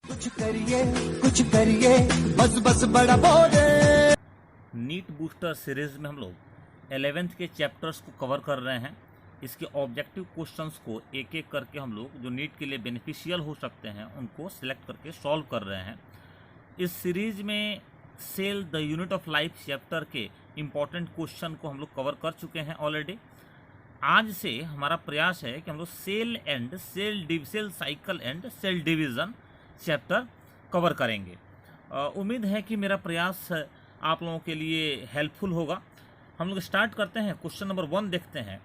कुछ करिए बस बस बड़ा बोले। नीट बूस्टर सीरीज में हम लोग 11th के चैप्टर्स को कवर कर रहे हैं। इसके ऑब्जेक्टिव क्वेश्चंस को एक एक करके हम लोग जो नीट के लिए बेनिफिशियल हो सकते हैं उनको सिलेक्ट करके सॉल्व कर रहे हैं। इस सीरीज में cell the unit of life chapter के इम्पॉर्टेंट क्वेश्चन को हम लोग कवर कर चुके हैं ऑलरेडी। आज से हमारा प्रयास है कि हम लोग cell cycle and cell division chapter cover करेंगे। उम्मीद है कि मेरा प्रयास आप लोगों के लिए हेल्पफुल होगा। हम लोग स्टार्ट करते हैं। क्वेश्चन नंबर 1 देखते हैं।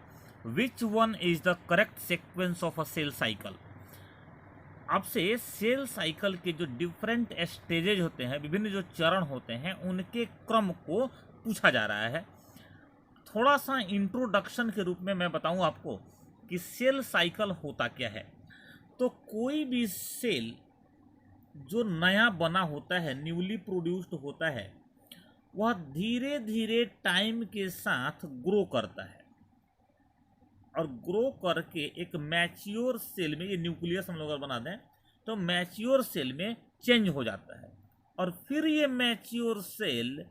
Which one is the correct sequence of a cell cycle. आपसे सेल साइकिल के जो डिफरेंट स्टेजेज होते हैं, विभिन्न जो चरण होते हैं, उनके क्रम को पूछा जा रहा है। थोड़ा सा इंट्रोडक्शन के रूप में मैं बताऊं आपको कि सेल साइकिल होता क्या है। तो कोई भी सेल जो नया बना होता है, न्यूली प्रोड्यूस्ड होता है, वह धीरे धीरे टाइम के साथ ग्रो करता है और ग्रो करके एक मैच्योर सेल में, ये न्यूक्लियस हम लोग अगर बना दें तो मैच्योर सेल में चेंज हो जाता है और फिर ये मैच्योर सेल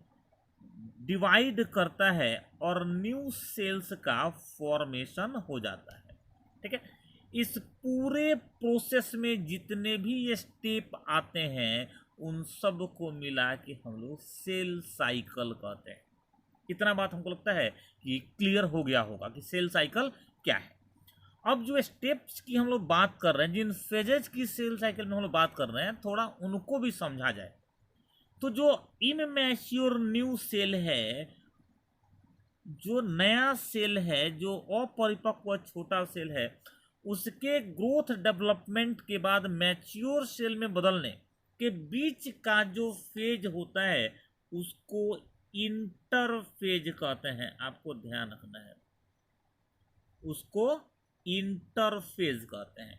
डिवाइड करता है और न्यू सेल्स का फॉर्मेशन हो जाता है। ठीक है। इस पूरे प्रोसेस में जितने भी ये स्टेप आते हैं उन सब को मिला के हम लोग सेल साइकिल कहते हैं। इतना बात हमको लगता है कि क्लियर हो गया होगा कि सेल साइकिल क्या है। अब जो स्टेप्स की हम लोग बात कर रहे हैं, जिन फेजेज की सेल साइकिल में हम लोग बात कर रहे हैं, थोड़ा उनको भी समझा जाए। तो जो इमैच्योर न्यू सेल है, जो नया सेल है, जो अपरिपक्व छोटा सेल है, उसके ग्रोथ डेवलपमेंट के बाद मैच्योर सेल में बदलने के बीच का जो फेज होता है उसको इंटरफेज कहते हैं। आपको ध्यान रखना है, उसको इंटरफेज कहते हैं।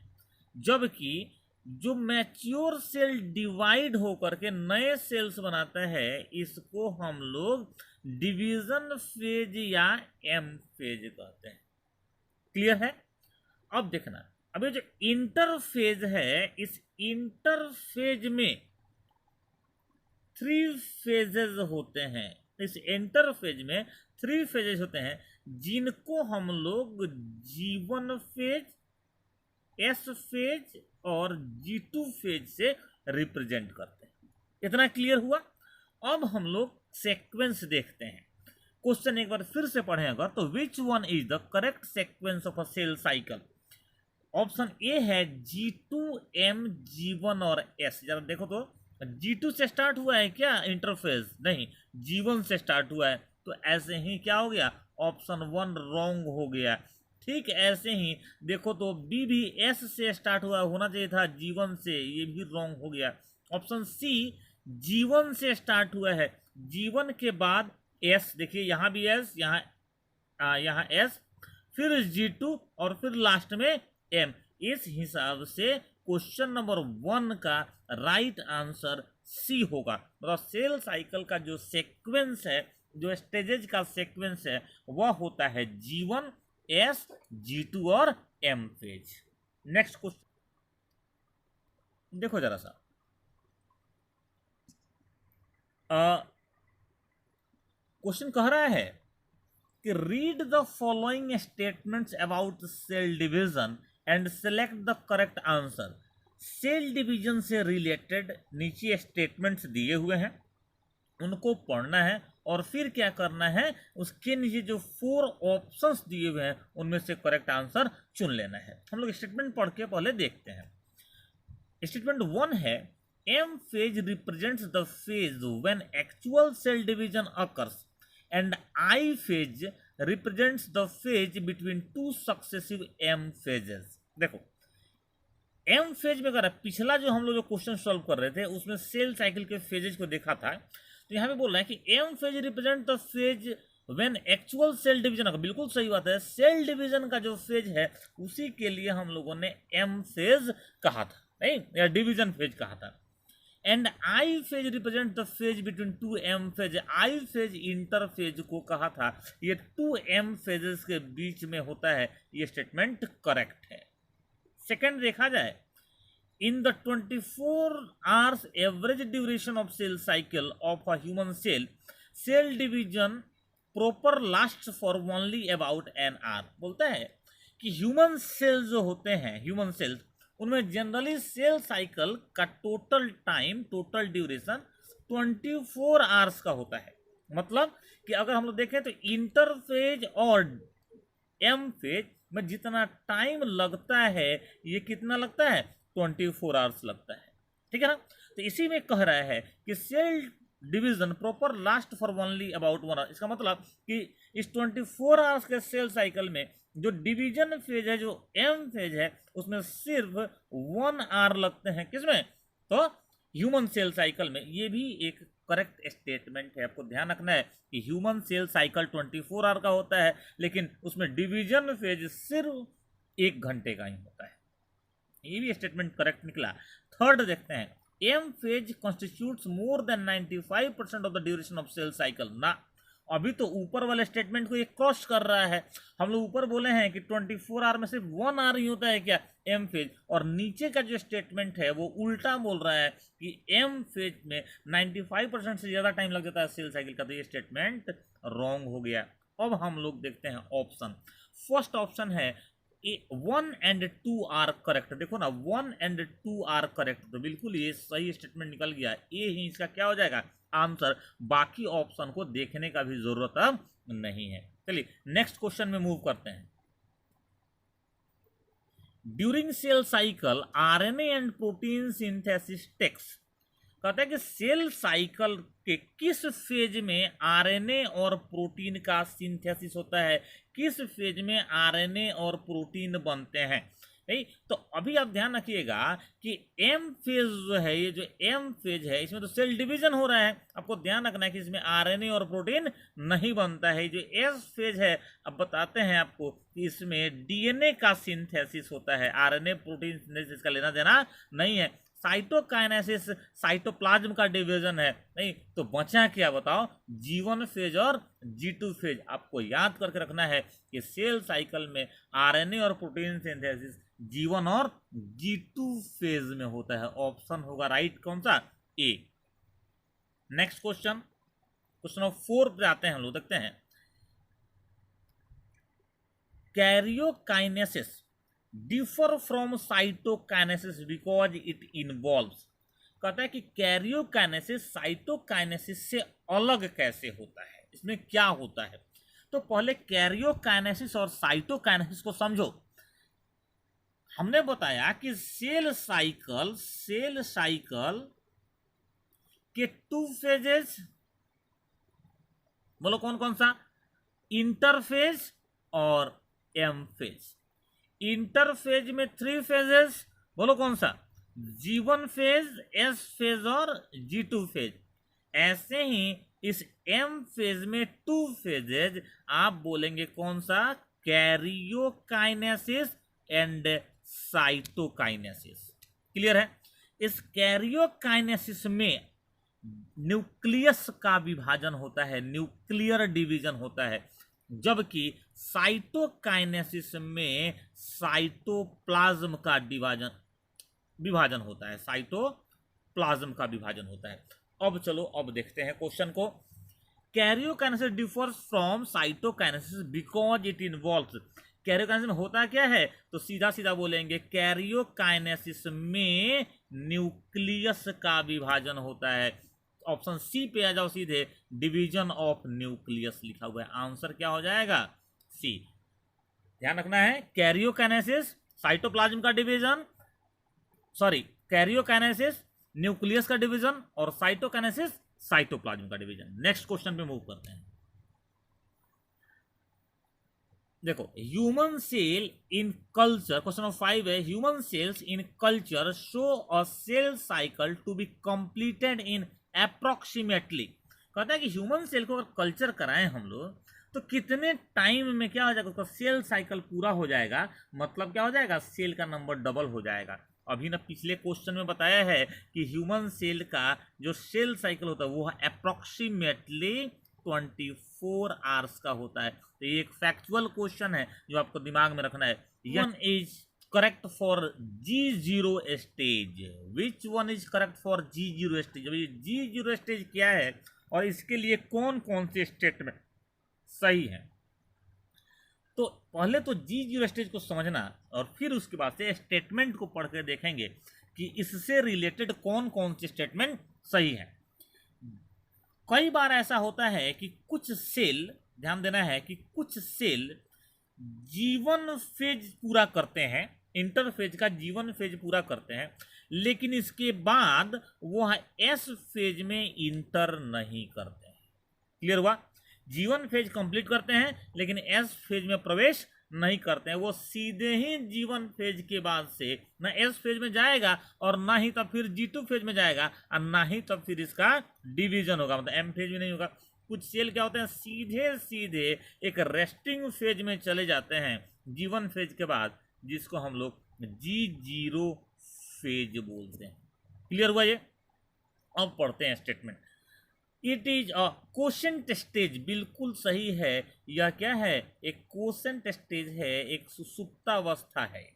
जबकि जो मैच्योर सेल डिवाइड होकर के नए सेल्स बनाता है, इसको हम लोग डिवीजन फेज या एम फेज कहते हैं। क्लियर है। अब देखना, अभी जो इंटरफेज है, इस इंटरफेज में 3 फेजेस होते हैं। इस इंटरफेज में 3 फेजेस होते हैं जिनको हम लोग G1 फेज, S फेज और G2 फेज से रिप्रेजेंट करते हैं। इतना क्लियर हुआ। अब हम लोग सीक्वेंस देखते हैं। क्वेश्चन एक बार फिर से पढ़ें अगर, तो which one is the correct sequence of a cell cycle. Option A है G2, M, G1 और S। जरा देखो तो G2 से स्टार्ट हुआ है क्या इंटरफेस? नहीं, G1 से स्टार्ट हुआ है। तो ऐसे ही क्या हो गया, ऑप्शन 1 रॉन्ग हो गया। ठीक ऐसे ही देखो तो B भी S से स्टार्ट हुआ होना चाहिए था G1 से, ये भी रॉन्ग हो गया। ऑप्शन C G1 से स्टार्ट हुआ है, G1 के बाद S, देखिए यहाँ भी S, यहाँ S, फिर G2 और फिर लास्ट में M। इस हिसाब से क्वेश्चन नंबर 1 का राइट आंसर C होगा। मतलब सेल साइकिल का जो सीक्वेंस है, जो स्टेजेज का सीक्वेंस है, वह होता है G1, S, G2 और M फेज। नेक्स्ट क्वेश्चन देखो जरा सा। क्वेश्चन कह रहा है कि read the following statements about cell division and select the correct answer. Cell division से रिलेटेड नीचे स्टेटमेंट्स दिए हुए हैं, उनको पढ़ना है और फिर क्या करना है, उसके नीचे जो 4 ऑप्शंस दिए हुए हैं उनमें से करेक्ट आंसर चुन लेना है। हम लोग स्टेटमेंट पढ़ के पहले देखते हैं। स्टेटमेंट 1 है, M phase represents the phase when actual cell division occurs and I phase represents the phase between 2 successive M phases. देखो एम फेज में अगर पिछला जो हम लोग जो क्वेश्चन सॉल्व कर रहे थे उसमें सेल साइकिल के फेजेज को देखा था, तो यहाँ पे बोल रहा है कि M phase represent the phase when actual cell division. बिल्कुल सही बात है, सेल डिवीजन का जो फेज है उसी के लिए हम लोगों ने एम फेज कहा था, नहीं, या डिवीजन फेज कहा था। And I phase represent the phase between 2 M phase. I phase interphase को कहा था, ये 2 एम फेजेस के बीच में होता है। ये स्टेटमेंट करेक्ट है। सेकंड देखा जाए, in the 24 hours average duration of cell cycle of a human cell, cell division proper lasts for only about an hour। बोलता है कि ह्यूमन सेल्स जो होते हैं, ह्यूमन सेल्स, उनमें जनरली सेल साइकिल का total time, total duration 24 hours का होता है। मतलब कि अगर हम लोग देखें तो इंटरफेज और एम फेज में जितना टाइम लगता है, ये कितना लगता है, 24 आवर्स लगता है। ठीक है ना। तो इसी में कह रहा है कि cell division proper last for only about 1 hour. इसका मतलब कि इस 24 आवर्स के सेल साइकिल में जो डिवीजन फेज है, जो एम फेज है, उसमें सिर्फ 1 आवर लगते हैं। किसमें? तो ह्यूमन सेल साइकिल में। ये भी एक करेक्ट स्टेटमेंट है। आपको ध्यान रखना है कि ह्यूमन सेल साइकिल 24 आवर का होता है, लेकिन उसमें डिवीजन फेज सिर्फ 1 घंटे का ही होता है। ये भी स्टेटमेंट करेक्ट निकला। थर्ड देखते हैं, M phase constitutes more than 95% of the duration of cell cycle ना। अभी तो ऊपर वाले स्टेटमेंट को ये क्रॉस कर रहा है। हम लोग ऊपर बोले हैं कि 24 आवर में सिर्फ 1 आवर ही होता है क्या, एम फेज, और नीचे का जो स्टेटमेंट है वो उल्टा बोल रहा है कि एम फेज में 95% से ज़्यादा टाइम लग जाता है सेल साइकिल का। तो ये स्टेटमेंट रॉन्ग हो गया। अब हम लोग देखते हैं ऑप्शन। फर्स्ट ऑप्शन है 1 and 2 आर करेक्ट। देखो ना, 1 and 2 आर करेक्ट, तो बिल्कुल ये सही स्टेटमेंट निकल गया। ये ही इसका क्या हो जाएगा, आंसर। बाकी ऑप्शन को देखने का भी जरूरत अब नहीं है। चलिए नेक्स्ट क्वेश्चन में मूव करते हैं। During cell cycle RNA and protein synthesis takes. कहता है कि सेल साइकिल के किस फेज में आरएनए और प्रोटीन का सिंथेसिस होता है, किस फेज में आरएनए और प्रोटीन बनते हैं। नहीं तो अभी आप ध्यान रखिएगा कि एम फेज जो है, ये जो एम फेज है, इसमें तो सेल डिवीजन हो रहा है। आपको ध्यान रखना है कि इसमें आरएनए और प्रोटीन नहीं बनता है। जो एस फेज है, अब बताते हैं आपको कि इसमें डीएनए का सिंथेसिस होता है। आरएनए प्रोटीन सिंथेसिस का लेना देना नहीं है। साइटोकाइनेसिस साइटोप्लाज्म का डिवीजन है। नहीं तो बचा क्या बताओ, G1 फेज और G2 फेज। आपको याद करके रखना है कि सेल साइकिल में आरएनए और प्रोटीन सिंथेसिस G1 और G2 फेज में होता है। ऑप्शन होगा राइट कौन सा, ए। नेक्स्ट क्वेश्चन, क्वेश्चन नंबर 4 पे आते हैं हम लोग, देखते हैं। Karyokinesis differ from cytokinesis because it involves. कहता है कि कैरियोकाइनेसिस साइटोकाइनेसिस से अलग कैसे होता है, इसमें क्या होता है। तो पहले कैरियोकाइनेसिस और साइटोकाइनेसिस को समझो। हमने बताया कि सेल साइकिल के 2 फेजेस, बोलो कौन कौन सा, इंटरफेज और एम फेज। इंटरफेज में 3 फेजेस, बोलो कौन सा, G1 फेज, S फेज और G2 फेज। ऐसे ही इस M फेज में 2 फेजेज, आप बोलेंगे कौन सा, कैरियोकाइनेसिस एंड साइटोकाइनेसिस। क्लियर है। इस कैरियोकाइनेसिस में न्यूक्लियस का विभाजन होता है, न्यूक्लियर डिवीजन होता है, जबकि साइटोकाइनेसिस में साइटोप्लाज्म का विभाजन होता है, साइटोप्लाज्म का विभाजन होता है। अब चलो अब देखते हैं क्वेश्चन को। Karyokinesis differs from cytokinesis because it involves. Karyokinesis में होता क्या है, तो सीधा सीधा बोलेंगे कैरियोकाइनेसिस में न्यूक्लियस का विभाजन होता है। ऑप्शन सी पे आ जाओ सीधे, डिवीजन ऑफ न्यूक्लियस लिखा हुआ है। आंसर क्या हो जाएगा, सी। ध्यान रखना है, कैरियोकाइनेसिस साइटोप्लाज्म का डिवीजन, सॉरी कैरियोकाइनेसिस न्यूक्लियस का डिवीजन और साइटोकाइनेसिस साइटोप्लाज्म का डिवीजन। नेक्स्ट क्वेश्चन पे मूव करते हैं। देखो, human cell in culture, question number 5 है, human cells in culture show a cell cycle to be completed in approximately. कहता है कि ह्यूमन सेल को अगर कल्चर कराएं हम लोग तो कितने टाइम में क्या हो जाएगा, उसका सेल साइकिल पूरा हो जाएगा। मतलब क्या हो जाएगा, सेल का नंबर डबल हो जाएगा। अभी ना पिछले क्वेश्चन में बताया है कि ह्यूमन सेल का जो सेल साइकिल होता है वो अप्रोक्सीमेटली 24 आवर्स का होता है। तो ये एक फैक्चुअल क्वेश्चन है जो आपको दिमाग में रखना है। Human as correct for G0 stage? Which one is correct for G0 stage? अभी G0 स्टेज क्या है और इसके लिए कौन कौन से स्टेटमेंट सही है? तो पहले तो G0 स्टेज को समझना और फिर उसके बाद से स्टेटमेंट को पढ़ कर देखेंगे कि इससे रिलेटेड कौन कौन से स्टेटमेंट सही है। कई बार ऐसा होता है कि कुछ सेल, ध्यान देना है कि कुछ सेल जीवन फेज पूरा करते हैं, इंटरफेज का जीवन फेज पूरा करते हैं, लेकिन इसके बाद वह एस फेज में इंटर नहीं करते हैं। क्लियर हुआ? जीवन फेज कंप्लीट करते हैं लेकिन एस फेज में प्रवेश नहीं करते हैं। वो सीधे ही जीवन फेज के बाद से ना एस फेज में जाएगा और ना ही तब फिर G2 फेज में जाएगा और ना ही तब फिर इसका डिवीजन होगा, मतलब एम फेज में नहीं होगा। कुछ सेल क्या होते हैं, सीधे सीधे एक रेस्टिंग फेज में चले जाते हैं जीवन फेज के बाद, जिसको हम लोग G0 फेज बोलते हैं। क्लियर हुआ ये? अब पढ़ते हैं statement. It is a quotient stage, बिल्कुल सही है। यह क्या है? एक क्वोशंट स्टेज है, एक सुसुप्तावस्था है।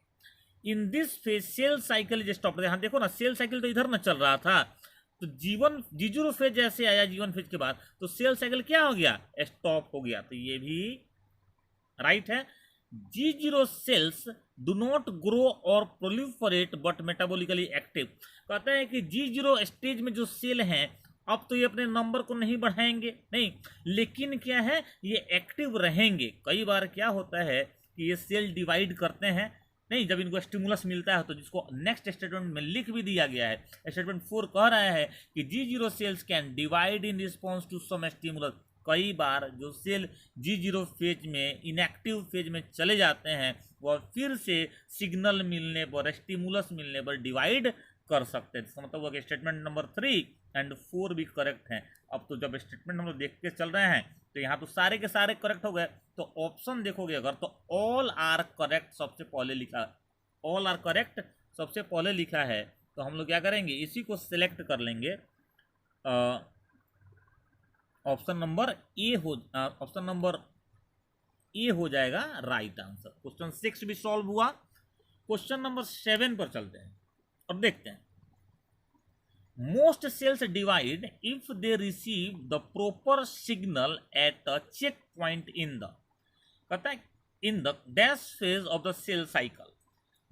In this phase cell cycle is stop. यहाँ देखो ना, सेल साइकिल तो इधर न चल रहा था, तो G0 फेज जैसे आया जीवन फेज के बाद तो सेल साइकिल क्या हो गया? स्टॉप हो गया। तो ये भी राइट है। G0 sales do not grow और प्रोलिफरेट बट मेटाबॉलिकली एक्टिव। कहता है कि G0 स्टेज में जो सेल हैं अब तो ये अपने नंबर को नहीं बढ़ाएंगे, नहीं, लेकिन क्या है, ये एक्टिव रहेंगे। कई बार क्या होता है कि ये सेल डिवाइड करते हैं, नहीं, जब इनको स्टिमुलस मिलता है तो जिसको नेक्स्ट स्टेटमेंट में लिख भी दिया गया है। स्टेटमेंट 4 कह रहा है कि G0 cells can divide in response to some stimulus. कई बार जो सेल G0 फेज में इनएक्टिव फेज में चले जाते हैं वह फिर से सिग्नल मिलने पर, स्टिमुलस मिलने पर डिवाइड कर सकते हैं। इसका मतलब हुआ कि स्टेटमेंट नंबर 3 एंड 4 भी करेक्ट हैं। अब तो जब स्टेटमेंट हम लोग देख के चल रहे हैं तो यहाँ तो सारे के सारे करेक्ट हो गए। तो ऑप्शन देखोगे अगर तो ऑल आर करेक्ट सबसे पहले लिखा, ऑल आर करेक्ट सबसे पहले लिखा है, तो हम लोग क्या करेंगे, इसी को सिलेक्ट कर लेंगे। ऑप्शन नंबर ए हो जाएगा राइट आंसर। क्वेश्चन 6 भी सॉल्व हुआ। क्वेश्चन नंबर 7 पर चलते हैं और देखते हैं। Most cells divide if they receive the proper signal at a checkpoint in the, कहता है in the dash phase of the cell cycle.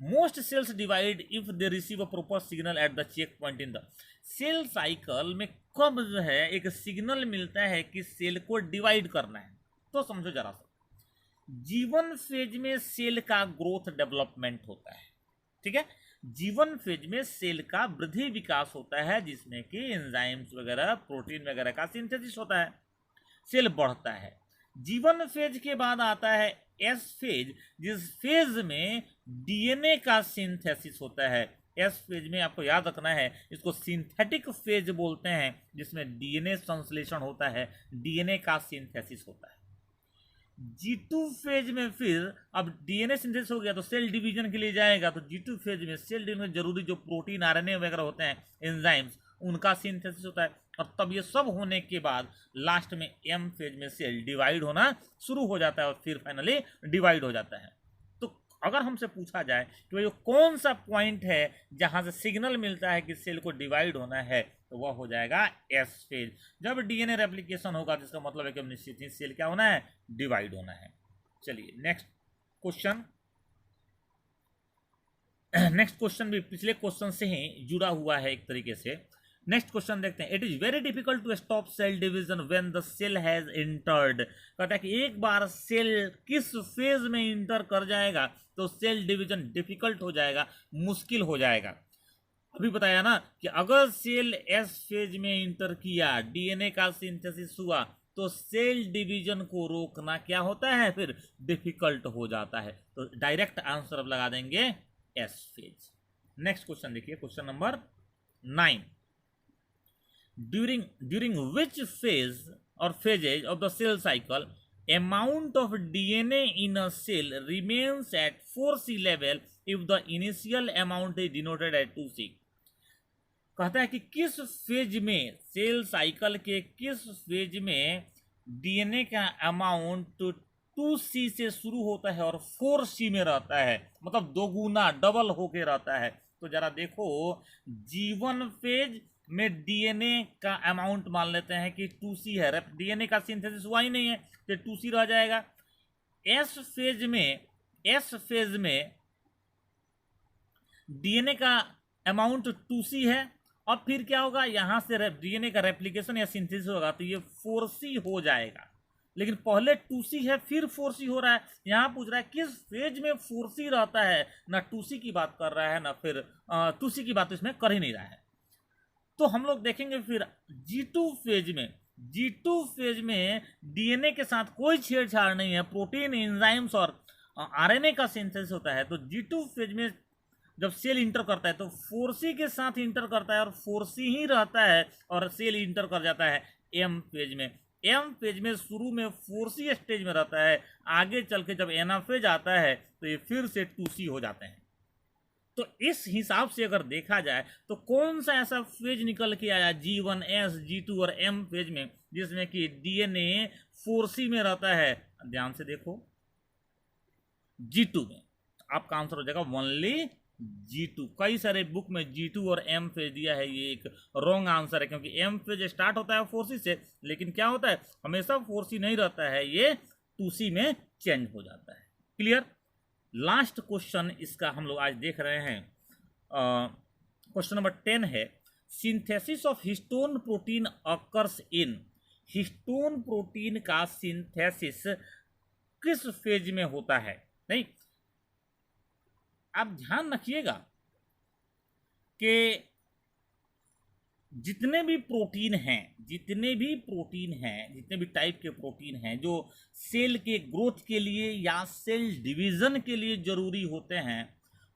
Most cells divide if they receive a proper signal at the checkpoint in the cell cycle में कब जो है एक signal मिलता है कि सेल को डिवाइड करना है। तो समझो जरा सा, जीवन फेज में सेल का ग्रोथ डेवलपमेंट होता है, ठीक है। जीवन फेज में सेल का वृद्धि विकास होता है जिसमें कि एंजाइम्स वगैरह, प्रोटीन वगैरह का सिंथेसिस होता है, सेल बढ़ता है। जीवन फेज के बाद आता है एस फेज, जिस फेज में डीएनए का सिंथेसिस होता है। एस फेज में आपको याद रखना है, इसको सिंथेटिक फेज बोलते हैं, जिसमें डीएनए संश्लेषण होता है, डीएनए का सिंथेसिस होता है। G2 फेज में फिर अब डीएनए सिंथेसिस हो गया तो सेल डिवीजन के लिए जाएगा, तो G2 फेज में सेल डिवीजन में जरूरी जो प्रोटीन, आरएनए वगैरह होते हैं, एंजाइम्स, उनका सिंथेसिस होता है। और तब ये सब होने के बाद लास्ट में एम फेज में सेल डिवाइड होना शुरू हो जाता है और फिर फाइनली डिवाइड हो जाता है। तो अगर हमसे पूछा जाए कि भाई कौन सा पॉइंट है जहां से सिग्नल मिलता है कि सेल को डिवाइड होना है, तो वह हो जाएगा एस फेज। जब डीएनए रेप्लिकेशन होगा जिसका मतलब है कि निश्चित ही सेल क्या होना है, डिवाइड होना है। चलिए नेक्स्ट क्वेश्चन भी पिछले क्वेश्चन से ही जुड़ा हुआ है एक तरीके से। नेक्स्ट क्वेश्चन देखते हैं। It is very difficult to stop cell division when the cell has entered. कहता है कि एक बार सेल किस फेज में इंटर कर जाएगा तो सेल डिवीजन डिफिकल्ट हो जाएगा, मुश्किल हो जाएगा। अभी बताया ना कि अगर सेल एस फेज में इंटर किया, डीएनए का सिंथेसिस हुआ, तो सेल डिवीजन को रोकना क्या होता है, फिर डिफिकल्ट हो जाता है। तो डायरेक्ट आंसर अब लगा देंगे एस फेज। नेक्स्ट क्वेश्चन देखिए, question number 9। During which phase और phases of the cell cycle amount of DNA in a cell remains at 4C level if the initial amount is denoted at 2C। कहता है कि किस phase में, cell cycle के किस phase में DNA का अमाउंट 2C से शुरू होता है और 4C में रहता है, मतलब दोगुना डबल होके रहता है। तो जरा देखो, G1 फेज में डीएनए का अमाउंट मान लेते हैं कि 2C है, डीएनए का सिंथेसिस हुआ ही नहीं है तो 2C रह जाएगा। एस फेज में डीएनए का अमाउंट 2C है, अब फिर क्या होगा, यहां से डीएनए का रेप्लिकेशन या सिंथेसिस होगा तो ये 4C हो जाएगा। लेकिन पहले 2C है फिर 4C हो रहा है। यहां पूछ रहा है किस फेज में 4C रहता है, ना 2C की बात कर रहा है ना फिर 2C की बात इसमें कर ही नहीं रहा है। तो हम लोग देखेंगे फिर G2 फेज में डीएनए के साथ कोई छेड़छाड़ नहीं है, प्रोटीन, एंजाइम्स और आरएनए का सिंथेसिस होता है। तो G2 फेज में जब सेल इंटर करता है तो 4C के साथ इंटर करता है और 4C ही रहता है और सेल इंटर कर जाता है M फेज में। M फेज में शुरू में 4C स्टेज में रहता है, आगे चल के जब एनाफेज आता है तो ये फिर से 2C हो जाते हैं। तो इस हिसाब से अगर देखा जाए तो कौन सा ऐसा फेज निकल के आया G1, S, G2 और M फेज में जिसमें कि डीएनए 4C में रहता है? ध्यान से देखो, G2 में आपका आंसर हो जाएगा ओनली G2। कई सारे बुक में G2 और M फेज दिया है, ये एक रॉन्ग आंसर है क्योंकि M फेज स्टार्ट होता है 4C से, लेकिन क्या होता है हमेशा 4C नहीं रहता है, ये 2C में चेंज हो जाता है। क्लियर? लास्ट क्वेश्चन इसका हम लोग आज देख रहे हैं, क्वेश्चन नंबर 10 है, synthesis of histone protein occurs in. Histone protein का सिंथेसिस किस फेज में होता है? नहीं, आप ध्यान रखिएगा कि जितने भी प्रोटीन हैं, जितने भी टाइप के प्रोटीन हैं जो सेल के ग्रोथ के लिए या सेल डिवीजन के लिए जरूरी होते हैं,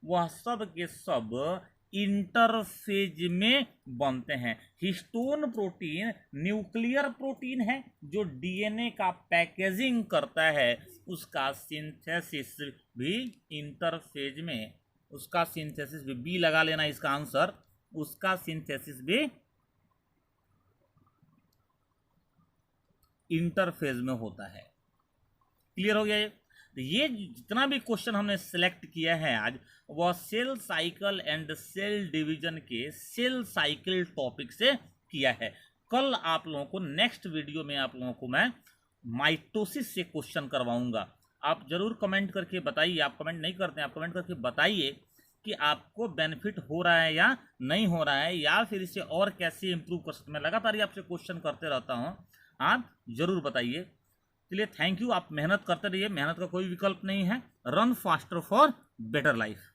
वह सब के सब इंटरफेज में बनते हैं। हिस्टोन प्रोटीन न्यूक्लियर प्रोटीन है जो डीएनए का पैकेजिंग करता है, उसका सिंथेसिस भी इंटरफेज में, उसका सिंथेसिस भी, बी लगा लेना इसका आंसर, उसका सिंथेसिस भी इंटरफेज में होता है। क्लियर हो गया ये? तो ये जितना भी क्वेश्चन हमने सिलेक्ट किया है आज, वह cell cycle and cell division के सेल साइकिल टॉपिक से किया है। कल आप लोगों को नेक्स्ट वीडियो में आप लोगों को मैं माइटोसिस से क्वेश्चन करवाऊंगा। आप जरूर कमेंट करके बताइए, आप कमेंट नहीं करते हैं, आप कमेंट करके बताइए कि आपको बेनिफिट हो रहा है या नहीं हो रहा है, या फिर इसे और कैसे इम्प्रूव कर सकते हैं। मैं लगातार ही आपसे क्वेश्चन करते रहता हूँ, आप जरूर बताइए। चलिए, थैंक यू। आप मेहनत करते रहिए, मेहनत का कोई विकल्प नहीं है। Run faster for better life.